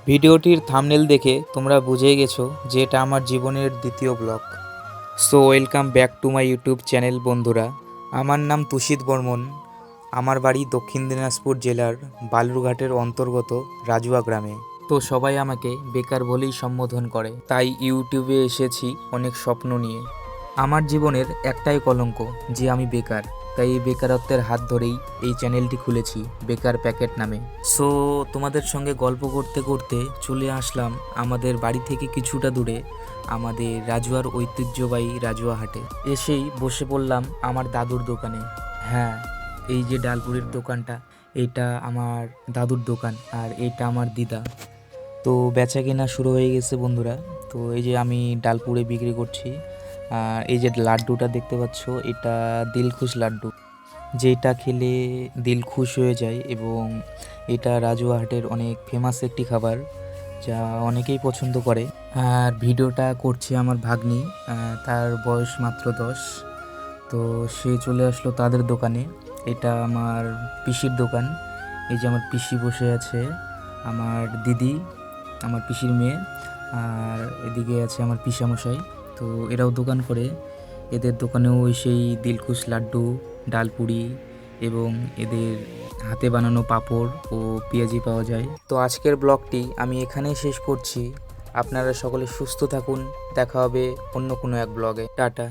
ভিডিওটির থাম্বনেল দেখে তোমরা বুঝেই গেছো যে এটা আমার জীবনের দ্বিতীয় blog. So welcome back to my YouTube channel বন্ধুরা। আমার নাম তুষিত বর্মন। আমার বাড়ি দক্ষিণ দিনাজপুর জেলার বালুরঘাটের অন্তর্গত রাজুয়া গ্রামে। তো সবাই আমাকে বেকার বলেই সম্বোধন করে, তাই ইউটিউবে এসেছি অনেক স্বপ্ন নিয়ে। আমার জীবনের একটাই কলঙ্ক যে আমি বেকার, তাই এই বেকারত্বের হাত ধরেই এই চ্যানেলটি খুলেছি বেকার প্যাকেট নামে। সো তোমাদের সঙ্গে গল্প করতে করতে চলে আসলাম আমাদের বাড়ি থেকে কিছুটা দূরে আমাদের রাজুয়ার ঐতিহ্যবাহী রাজুয়া হাটে। এসেই বসে পড়লাম আমার দাদুর দোকানে। হ্যাঁ, এই যে ডালপুরির দোকানটা, এটা আমার দাদুর দোকান আর এটা আমার দিদা। তো বেচা কেনা শুরু হয়ে গেছে বন্ধুরা। তো এই যে আমি ডালপুরে বিক্রি করছি। আর এই যে লাড্ডুটা দেখতে পাচ্ছ, এটা দিলখুশ লাড্ডু, যেটা খেলে দিল খুশ হয়ে যায় এবং এটা রাজুয়া হাটের অনেক ফেমাস একটি খাবার, যা অনেকেই পছন্দ করে। আর ভিডিওটা করছে আমার ভাগ্নি, তার বয়স মাত্র 10। তো সে চলে আসলো তাদের দোকানে। এটা আমার পিসির দোকান। এই যে আমার পিসি বসে আছে, আমার দিদি, আমার পিসির মেয়ে, আর এদিকে আছে আমার পিসামশাই। তো এরাও দোকান করে। এদের দোকানেও ওই সেই দিলখুশ লাড্ডু, ডালপুরি এবং এদের হাতে বানানো পাঁপড় ও পেঁয়াজি পাওয়া যায়। তো আজকের ব্লগটি আমি এখানেই শেষ করছি। আপনারা সকলে সুস্থ থাকুন। দেখা হবে অন্য কোনো এক ব্লগে। টাটা।